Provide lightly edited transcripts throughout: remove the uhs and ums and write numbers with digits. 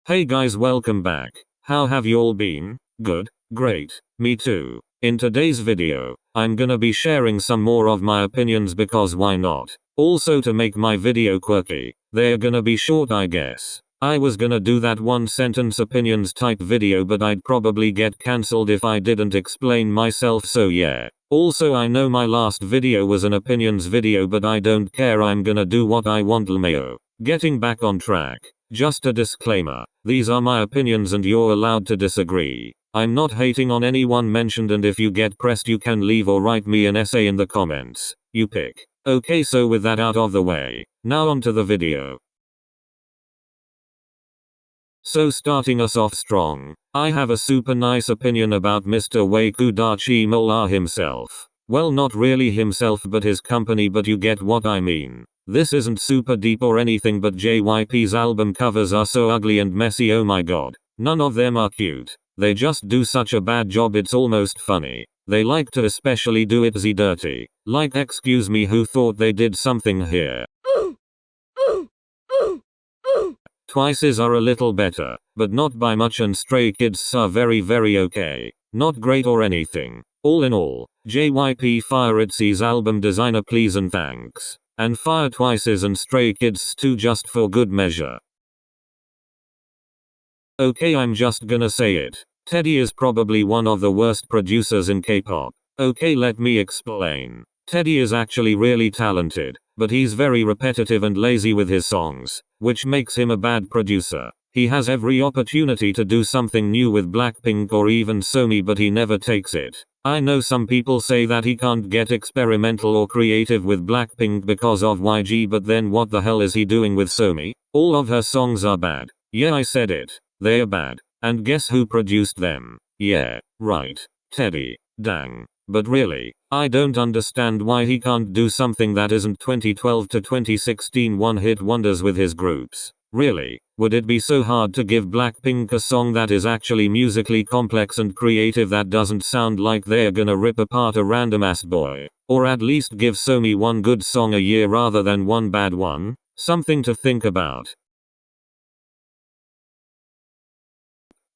Hey guys, welcome back. How have you all been? Good? Great. Me too. In today's video, I'm gonna be sharing some more of my opinions because why not? Also to make my video quirky, they're gonna be short I guess. I was gonna do that one sentence opinions type video but I'd probably get cancelled if I didn't explain myself, so yeah. Also I know my last video was an opinions video but I don't care, I'm gonna do what I want lmao. Getting back on track. Just a disclaimer, these are my opinions and you're allowed to disagree. I'm not hating on anyone mentioned and if you get pressed you can leave or write me an essay in the comments. You pick. Okay, so with that out of the way, now on to the video. So starting us off strong, I have a super nice opinion about Mr. Lmao himself. Well, not really himself but his company, but you get what I mean. This isn't super deep or anything but JYP's album covers are so ugly and messy, oh my god. None of them are cute. They just do such a bad job it's almost funny. They like to especially do itzy dirty. Like excuse me, who thought they did something here? Twice's are a little better, but not by much, and Stray Kids are very okay. Not great or anything. All in all, JYP fire itzy's album Designer please and thanks. And fire Twice's and Stray Kids too just for good measure. Okay, I'm just gonna say it. Teddy is probably one of the worst producers in K-pop. Okay, let me explain. Teddy is actually really talented, but he's very repetitive and lazy with his songs, which makes him a bad producer. He has every opportunity to do something new with Blackpink or even Somi but he never takes it. I know some people say that he can't get experimental or creative with Blackpink because of YG, but then what the hell is he doing with Somi? All of her songs are bad. Yeah, I said it. They're bad. And guess who produced them? Yeah, right. Teddy. Dang. But really, I don't understand why he can't do something that isn't 2012 to 2016 one-hit wonders with his groups. Really, would it be so hard to give Blackpink a song that is actually musically complex and creative that doesn't sound like they're gonna rip apart a random ass boy? Or at least give Somi one good song a year rather than one bad one? Something to think about.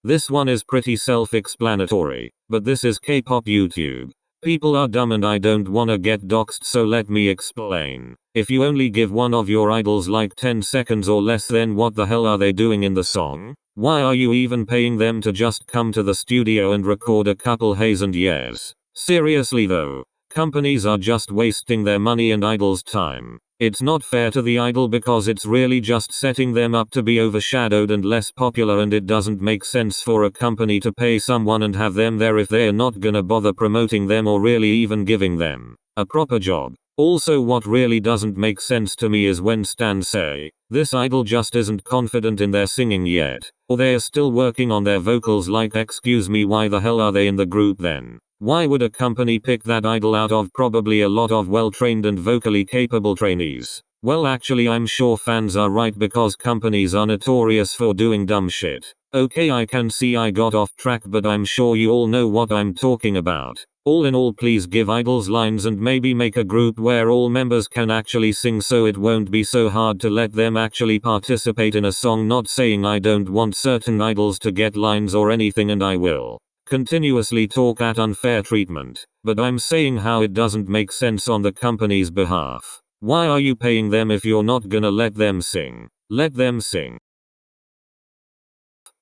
This one is pretty self-explanatory, but this is K-pop YouTube. People are dumb and I don't wanna get doxed, so let me explain. If you only give one of your idols like 10 seconds or less, then what the hell are they doing in the song? Why are you even paying them to just come to the studio and record a couple hays and yeahs? Seriously though, companies are just wasting their money and idols' time. It's not fair to the idol because it's really just setting them up to be overshadowed and less popular, and it doesn't make sense for a company to pay someone and have them there if they're not gonna bother promoting them or really even giving them a proper job. Also, what really doesn't make sense to me is when stans say, this idol just isn't confident in their singing yet, or they're still working on their vocals. Like excuse me, why the hell are they in the group then? Why would a company pick that idol out of probably a lot of well-trained and vocally capable trainees? Well, actually I'm sure fans are right because companies are notorious for doing dumb shit. Okay, I can see I got off track, but I'm sure you all know what I'm talking about. All in all, please give idols lines and maybe make a group where all members can actually sing so it won't be so hard to let them actually participate in a song. Not saying I don't want certain idols to get lines or anything, and I will continuously talk at unfair treatment, but I'm saying how it doesn't make sense on the company's behalf. Why are you paying them if you're not gonna let them sing? Let them sing.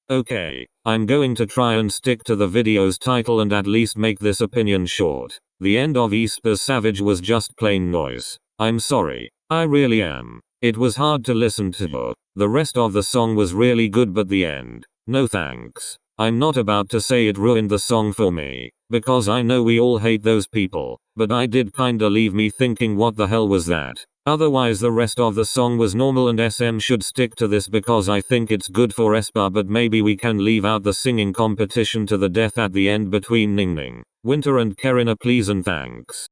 Okay, I'm going to try and stick to the video's title and at least make this opinion short. The end of aespa's Savage was just plain noise. I'm sorry. I really am. It was hard to listen to. The rest of the song was really good, but the end, no thanks. I'm not about to say it ruined the song for me, because I know we all hate those people, but I did kinda leave me thinking what the hell was that. Otherwise the rest of the song was normal and SM should stick to this because I think it's good for aespa, but maybe we can leave out the singing competition to the death at the end between Ningning, Winter and Karina please and thanks.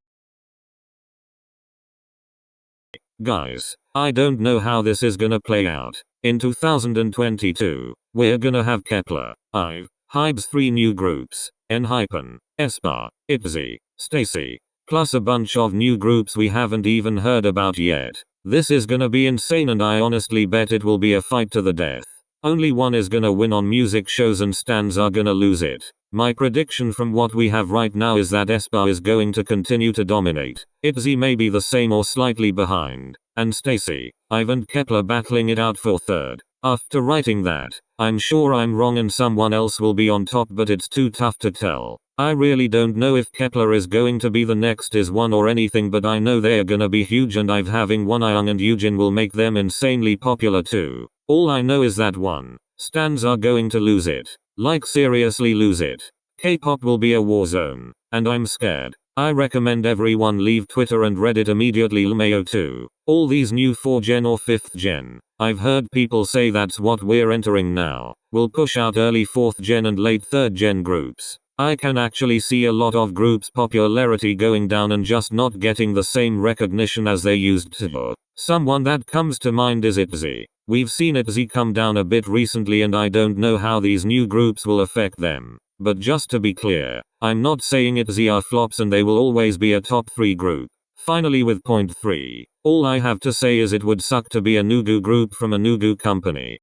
Guys, I don't know how this is gonna play out. In 2022, we're gonna have Kepler, IVE, HYBE's 3 new groups, ENHYPEN, aespa, itzy, Stacy, plus a bunch of new groups we haven't even heard about yet. This is gonna be insane and I honestly bet it will be a fight to the death. Only one is gonna win on music shows and stans are gonna lose it. My prediction from what we have right now is that aespa is going to continue to dominate. Itzy may be the same or slightly behind. And Stacy, Ive and Kepler battling it out for third. After writing that, I'm sure I'm wrong and someone else will be on top, but it's too tough to tell. I really don't know if Kepler is going to be the next is one or anything, but I know they're gonna be huge and I've having one Young and Eugene will make them insanely popular too. All I know is that one, stans are going to lose it. Like seriously lose it. K-pop will be a war zone. And I'm scared. I recommend everyone leave Twitter and Reddit immediately. lmao too. All these new 4th gen or 5th gen. I've heard people say that's what we're entering now. Will push out early 4th gen and late 3rd gen groups. I can actually see a lot of groups' popularity going down and just not getting the same recognition as they used to. Someone that comes to mind is itzy. We've seen itzy come down a bit recently and I don't know how these new groups will affect them. But just to be clear, I'm not saying itzy are flops and they will always be a top 3 group. Finally with point 3, all I have to say is it would suck to be a Nugu group from a Nugu company.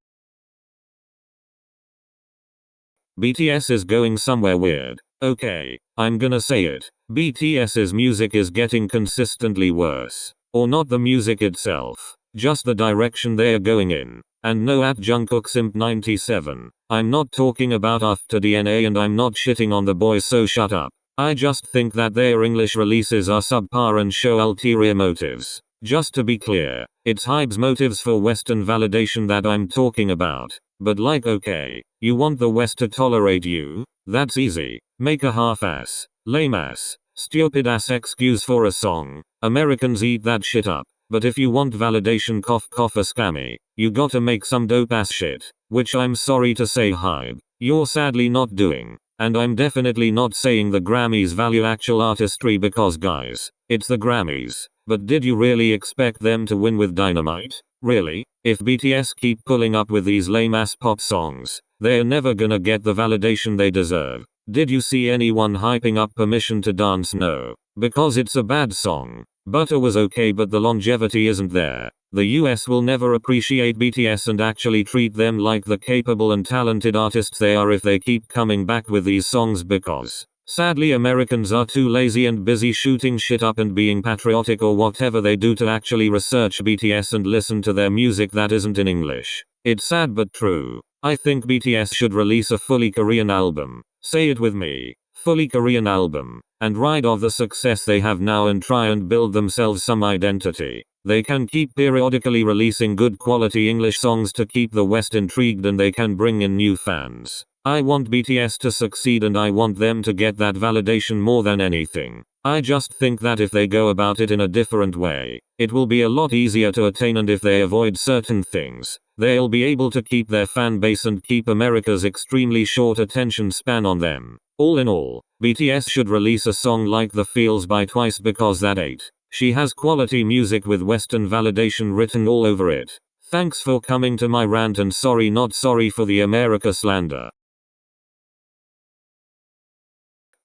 BTS is going somewhere weird. Okay, I'm gonna say it. BTS's music is getting consistently worse. Or not the music itself, just the direction they're going in. And no at Jungkook Simp 97. I'm not talking about After DNA and I'm not shitting on the boys, so shut up. I just think that their English releases are subpar and show ulterior motives. Just to be clear, it's Hybe's motives for Western validation that I'm talking about. But like okay, you want the West to tolerate you? That's easy. Make a half-ass, lame-ass, stupid-ass excuse for a song. Americans eat that shit up. But if you want validation, cough cough a scammy, you gotta make some dope-ass shit. Which I'm sorry to say Hybe, you're sadly not doing. And I'm definitely not saying the Grammys value actual artistry because guys, it's the Grammys. But did you really expect them to win with Dynamite? Really? If BTS keep pulling up with these lame-ass pop songs, they're never gonna get the validation they deserve. Did you see anyone hyping up Permission to Dance? No. Because it's a bad song. Butter was okay but the longevity isn't there. The US will never appreciate BTS and actually treat them like the capable and talented artists they are if they keep coming back with these songs because, sadly, Americans are too lazy and busy shooting shit up and being patriotic or whatever they do to actually research BTS and listen to their music that isn't in English. It's sad but true. I think BTS should release a fully Korean album. Say it with me. Fully Korean album. And ride off the success they have now and try and build themselves some identity. They can keep periodically releasing good quality English songs to keep the West intrigued and they can bring in new fans. I want BTS to succeed and I want them to get that validation more than anything. I just think that if they go about it in a different way, it will be a lot easier to attain, and if they avoid certain things, they'll be able to keep their fan base and keep America's extremely short attention span on them. All in all, BTS should release a song like The Feels by Twice because that ain't. She has quality music with Western validation written all over it. Thanks for coming to my rant and sorry not sorry for the America slander.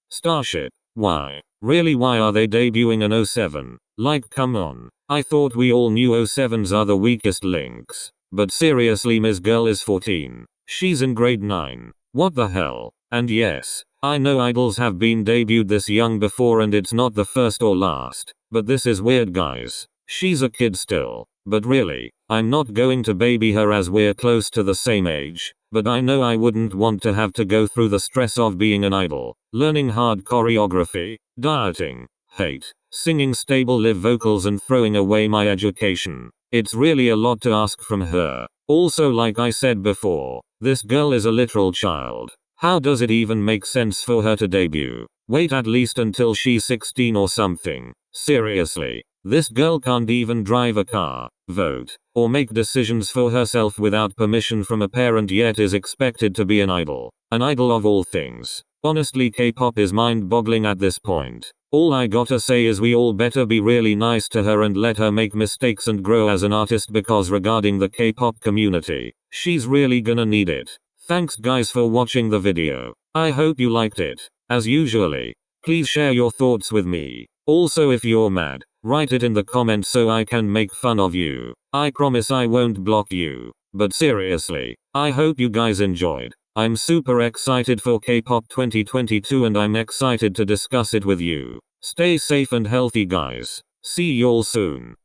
Starship. Why? Really, why are they debuting an 07? Like come on. I thought we all knew 07s are the weakest links. But seriously, Ms. Girl is 14. She's in grade 9. What the hell? And yes, I know idols have been debuted this young before and it's not the first or last. But this is weird guys. She's a kid still. But really, I'm not going to baby her as we're close to the same age. But I know I wouldn't want to have to go through the stress of being an idol, learning hard choreography, dieting, hate, singing stable live vocals and throwing away my education. It's really a lot to ask from her. Also, like I said before, this girl is a literal child. How does it even make sense for her to debut? Wait at least until she's 16 or something. Seriously. This girl can't even drive a car, vote, or make decisions for herself without permission from a parent, yet is expected to be an idol. An idol of all things. Honestly, K-pop is mind-boggling at this point. All I gotta say is we all better be really nice to her and let her make mistakes and grow as an artist, because regarding the K-pop community, she's really gonna need it. Thanks guys for watching the video. I hope you liked it. As usually, please share your thoughts with me. Also, if you're mad, write it in the comments so I can make fun of you. I promise I won't block you. But seriously, I hope you guys enjoyed. I'm super excited for K-pop 2022 and I'm excited to discuss it with you. Stay safe and healthy guys. See y'all soon.